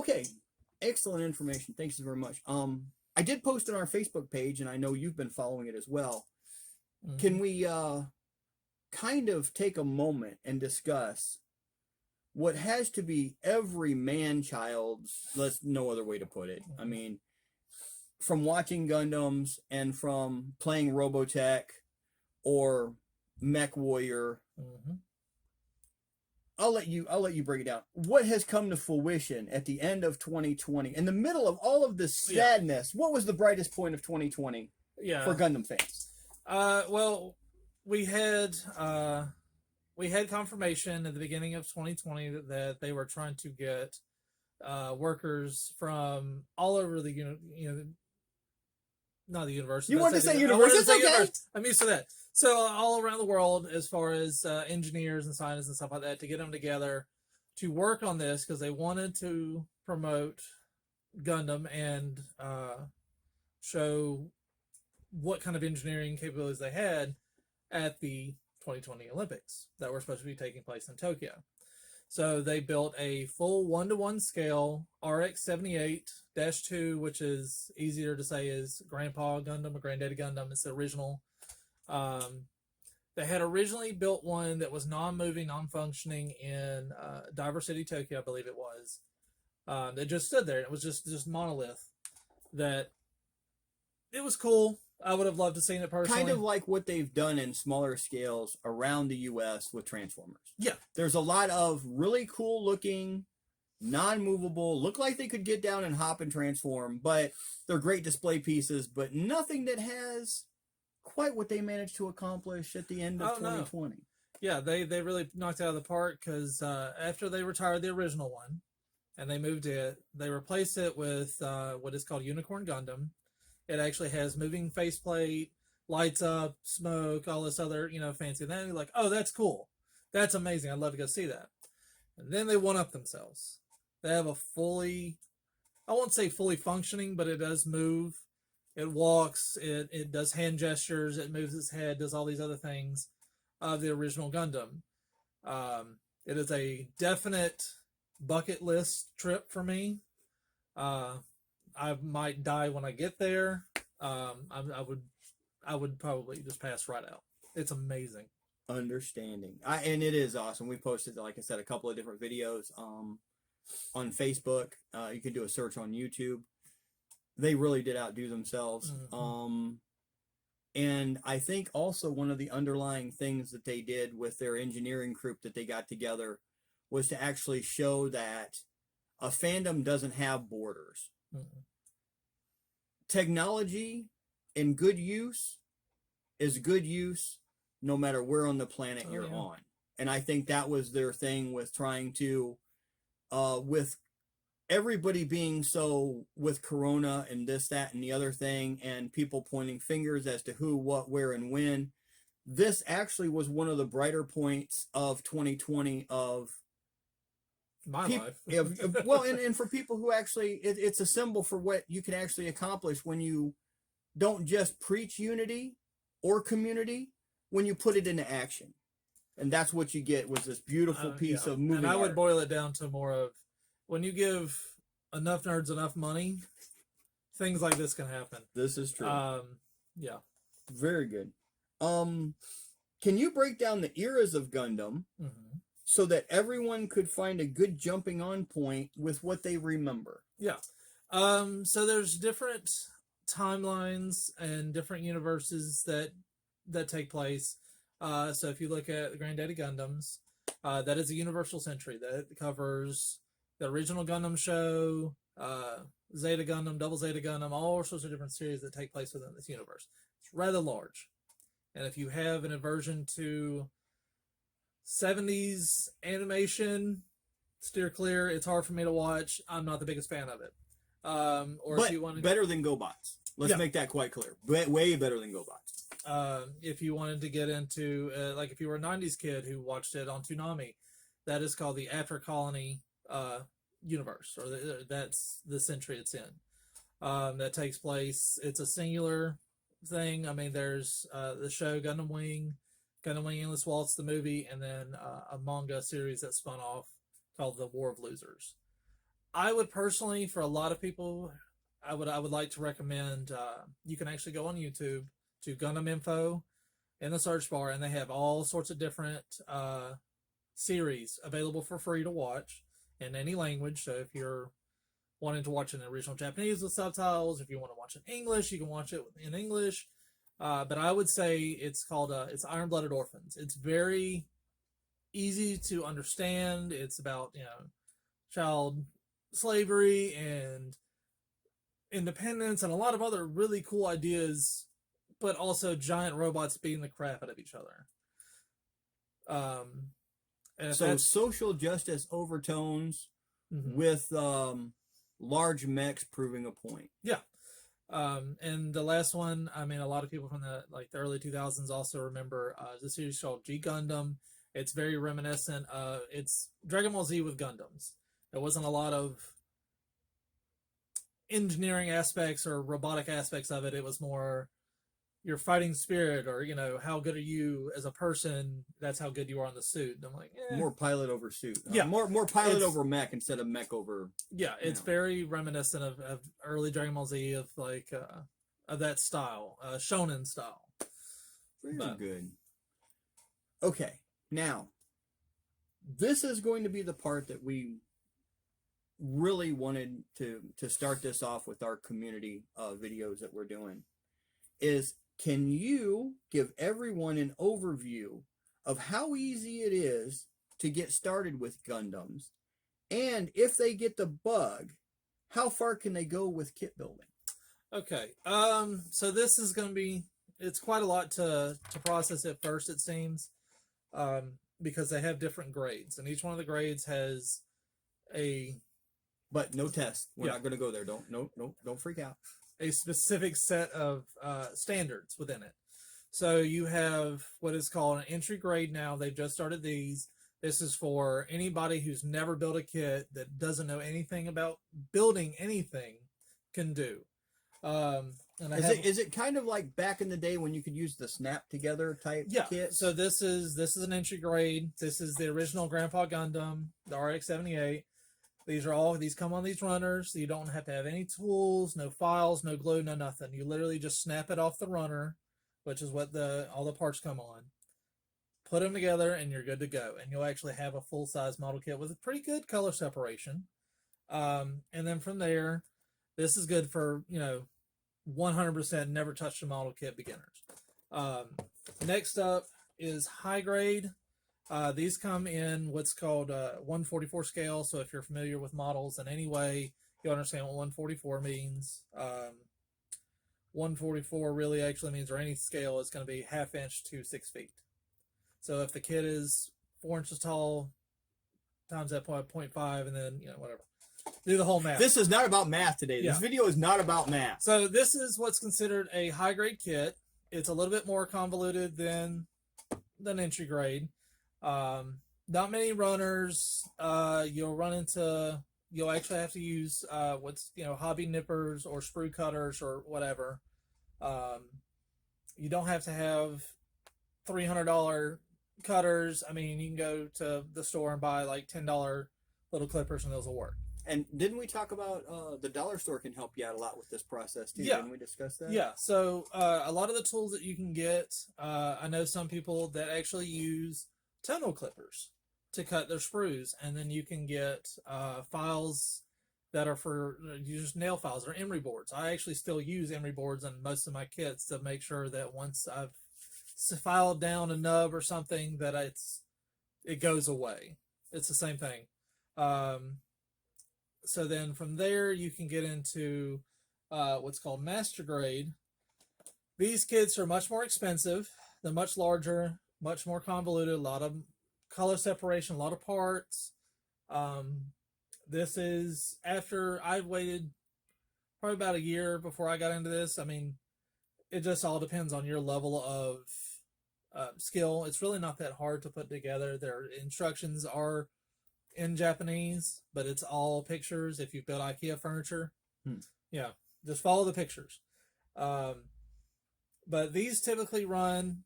Okay, excellent information. Thanks very much. I did post on our Facebook page, and I know you've been following it as well. Can we kind of take a moment and discuss what has to be every man-child's, let's no other way to put it. I mean, from watching Gundams and from playing Robotech or Mech Warrior. I'll let you break it down. What has come to fruition at the end of 2020, in the middle of all of this sadness? What was the brightest point of 2020 for Gundam fans? Well, we had confirmation at the beginning of 2020 that they were trying to get workers from all over the not the universe. You want to say universe? It's okay. Universe. I'm used to that. So all around the world, as far as engineers and scientists and stuff like that, to get them together to work on this because they wanted to promote Gundam and show what kind of engineering capabilities they had at the 2020 Olympics that were supposed to be taking place in Tokyo. So they built a full 1-to-1 scale RX-78-2, which is easier to say is Grandpa Gundam or Granddaddy Gundam. It's the original. They had originally built one that was non-moving, non-functioning in Diver City, Tokyo, I believe it was. That just stood there. It was just monolith. That it was cool. I would have loved to seen it personally. Kind of like what they've done in smaller scales around the U.S. with Transformers. Yeah. There's a lot of really cool looking, non-movable, look like they could get down and hop and transform, but they're great display pieces, but nothing that has quite what they managed to accomplish at the end of 2020. No. Yeah, they really knocked it out of the park because after they retired the original one and they moved it, they replaced it with what is called Unicorn Gundam. It actually has moving faceplate, lights up, smoke, all this other, fancy. And then you're like, oh, that's cool. That's amazing. I'd love to go see that. And then they one-up themselves. They have a I won't say fully functioning, but it does move. It walks. It does hand gestures. It moves its head, does all these other things of the original Gundam. It is a definite bucket list trip for me. I might die when I get there. I would probably just pass right out. It's amazing. Understanding. And it is awesome. We posted, like I said, a couple of different videos on Facebook. You can do a search on YouTube. They really did outdo themselves. And I think also one of the underlying things that they did with their engineering group that they got together was to actually show that a fandom doesn't have borders. Technology in good use is good use no matter where on the planet you're on. And I think that was their thing with trying to, with everybody being so with Corona and this, that, and the other thing, and people pointing fingers as to who, what, where, and when. This actually was one of the brighter points of 2020 of my life. Well, and for people who actually, it's a symbol for what you can actually accomplish when you don't just preach unity or community, when you put it into action. And that's what you get was this beautiful piece of movie. And I would boil it down to more of, when you give enough nerds enough money, things like this can happen. This is true. Yeah. Very good. Can you break down the eras of Gundam so that everyone could find a good jumping on point with what they remember? Yeah. So there's different timelines and different universes that take place. So if you look at the Granddaddy Gundams, that is a universal century that covers the original Gundam show, Zeta Gundam, Double Zeta Gundam, all sorts of different series that take place within this universe. It's rather large. And if you have an aversion to 70s animation, steer clear. It's hard for me to watch. I'm not the biggest fan of it. But if you want to, better than GoBots. Let's make that quite clear. Way better than GoBots. If you wanted to get into, like if you were a 90s kid who watched it on Toonami, that is called the After Colony universe, or that's the century it's in. That takes place, it's a singular thing. I mean, there's the show Gundam Wing Endless Waltz, the movie, and then a manga series that spun off called The War of Losers. I would personally, for a lot of people, I would like to recommend. You can actually go on YouTube to Gundam Info in the search bar, and they have all sorts of different series available for free to watch in any language. So if you're wanting to watch it in original Japanese with subtitles, if you want to watch it in English, you can watch it in English. But I would say it's called it's Iron Blooded Orphans. It's very easy to understand. It's about child slavery and independence and a lot of other really cool ideas, but also giant robots beating the crap out of each other. And So social justice overtones Mhm. with large mechs proving a point. Yeah. And the last one, I mean, a lot of people from the early 2000s also remember the series called G Gundam. It's very reminiscent. It's Dragon Ball Z with Gundams. There wasn't a lot of engineering aspects or robotic aspects of it. It was more your fighting spirit, or how good are you as a person. That's how good you are on the suit. And I'm like, More pilot over suit. Yeah. More pilot over mech instead of mech over. yeah, it's very reminiscent of early Dragon Ball Z, of of that style, shonen style. Very good. Okay, now this is going to be the part that we really wanted to start this off with our community videos that we're doing. Is, can you give everyone an overview of how easy it is to get started with Gundams, and if they get the bug, how far can they go with kit building? Okay, so this is going to be, it's quite a lot to process at first, it seems, because they have different grades, and each one of the grades has but no test. We're not going to go there. Don't freak out. A specific set of standards within it. So you have what is called an entry grade now. They've just started these. This is for anybody who's never built a kit, that doesn't know anything about building anything, can do. Is it kind of like back in the day when you could use the snap together type kit? So this is an entry grade. This is the original Grandpa Gundam, the RX-78. These come on these runners. So you don't have to have any tools, no files, no glue, no nothing. You literally just snap it off the runner, which is what all the parts come on. Put them together and you're good to go. And you'll actually have a full-size model kit with a pretty good color separation. And then from there, this is good for 100% never touched a model kit beginners. Next up is high grade. These come in what's called 144 scale. So if you're familiar with models in any way, you understand what 144 means. 144 really actually means, or any scale, is going to be 1/2 inch to 6 feet. So if the kid is 4 inches tall, times that 0.5, and then whatever. Do the whole math. This is not about math today. This video is not about math. So this is what's considered a high grade kit. It's a little bit more convoluted than entry grade. Not many runners. You'll actually have to use what's hobby nippers or sprue cutters or whatever. You don't have to have $300 cutters. I mean, you can go to the store and buy like $10 little clippers, and those will work. And didn't we talk about the dollar store can help you out a lot with this process too? Yeah. Didn't we discuss that? Yeah. So a lot of the tools that you can get, I know some people that actually use tonal clippers to cut their sprues, and then you can get files that are for just nail files or emery boards. I actually still use emery boards on most of my kits to make sure that once I've filed down a nub or something, that it goes away. It's the same thing. So then from there you can get into what's called master grade. These kits are much more expensive. They're much larger, much more convoluted, a lot of color separation, a lot of parts. This is after I've waited probably about a year before I got into this. I mean, it just all depends on your level of skill. It's really not that hard to put together. Their instructions are in Japanese, but it's all pictures. If you build IKEA furniture, yeah, just follow the pictures. But these typically run,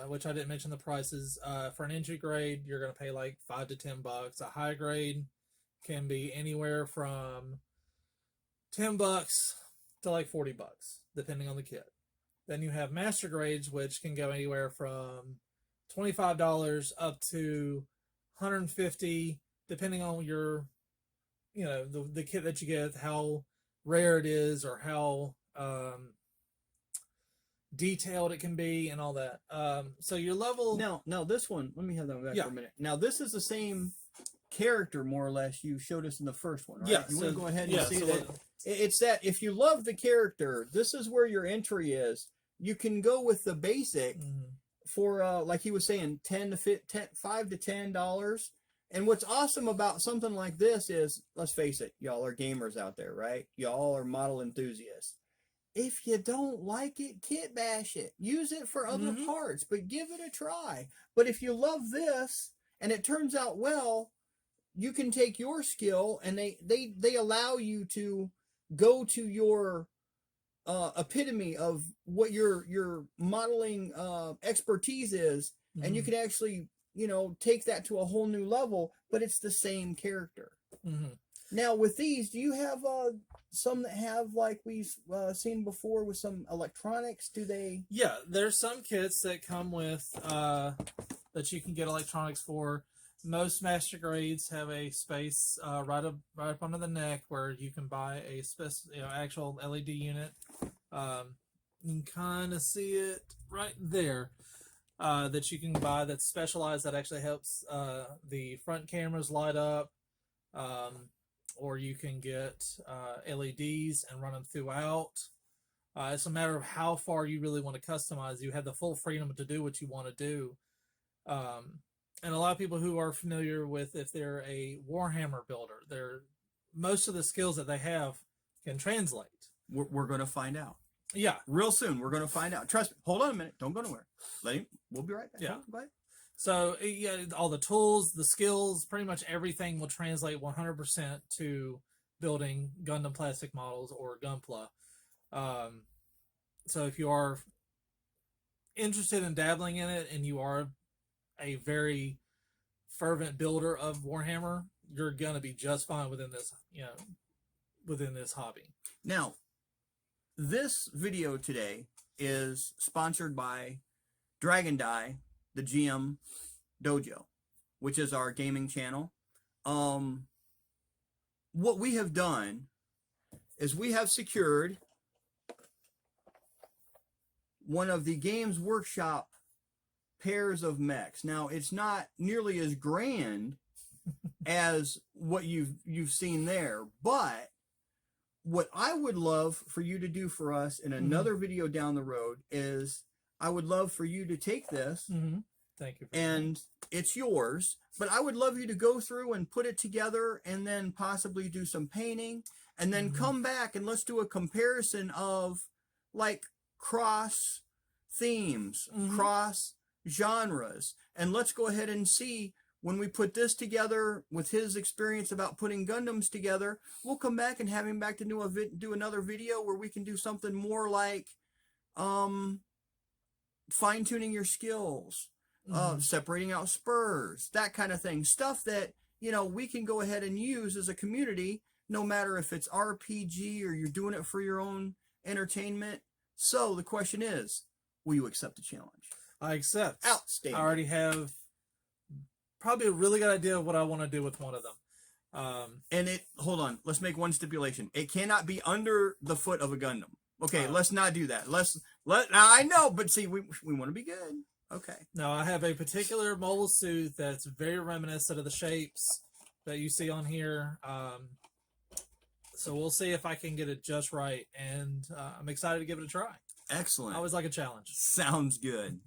which I didn't mention the prices. For an entry grade, you're going to pay like $5 to $10. A high grade can be anywhere from $10 to like $40, depending on the kit. Then you have master grades, which can go anywhere from $25 up to $150, depending on your, the kit that you get, how rare it is, or how detailed it can be, and all that. So your level. Now this one, let me have that back Yeah. for a minute. Now this is the same character, more or less, you showed us in the first one, right? Yeah. You want to go ahead and see so that? It's that if you love the character, this is where your entry is. You can go with the basic for, like he was saying, $5 to $10. And what's awesome about something like this is, let's face it, y'all are gamers out there, right? Y'all are model enthusiasts. If you don't like it, kit bash it. Use it for other parts, but give it a try. But if you love this and it turns out well, you can take your skill and they allow you to go to your epitome of what your modeling expertise is, and you can actually, take that to a whole new level, but it's the same character. Now with these, do you have some that have, like we've seen before, with some electronics? Do they? Yeah, there's some kits that come with that you can get electronics for. Most master grades have a space right up under the neck where you can buy a actual LED unit. You can kind of see it right there, that you can buy, that's specialized, that actually helps the front cameras light up. Or you can get LEDs and run them throughout. It's a matter of how far you really want to customize. You have the full freedom to do what you want to do. And a lot of people who are familiar with, if they're a Warhammer builder, most of the skills that they have can translate. We're going to find out. Yeah. Real soon, we're going to find out. Trust me. Hold on a minute. Don't go nowhere. We'll be right back. Yeah. Bye. So, all the tools, the skills, pretty much everything will translate 100% to building Gundam plastic models or Gunpla. So if you are interested in dabbling in it and you are a very fervent builder of Warhammer, you're going to be just fine within this hobby. Now, this video today is sponsored by Dragon Die, the GM Dojo, which is our gaming channel. What we have done is we have secured one of the Games Workshop pairs of mechs. Now, it's not nearly as grand as what you've seen there, but what I would love for you to do for us in another video down the road is, I would love for you to take this. Thank you. And it's yours, but I would love you to go through and put it together, and then possibly do some painting, and then come back and let's do a comparison of, like, cross themes, cross genres, and let's go ahead and see, when we put this together with his experience about putting Gundams together, we'll come back and have him back to do another video where we can do something more like fine-tuning your skills, separating out spurs, that kind of thing. Stuff that, we can go ahead and use as a community, no matter if it's RPG or you're doing it for your own entertainment. So the question is, will you accept the challenge? I accept. Outstanding. I already have probably a really good idea of what I want to do with one of them. And hold on, let's make one stipulation. It cannot be under the foot of a Gundam. Okay, let's not do that. Now I know, but see, we want to be good. Okay. No, I have a particular mobile suit that's very reminiscent of the shapes that you see on here. So we'll see if I can get it just right, and I'm excited to give it a try. Excellent. I always like a challenge. Sounds good.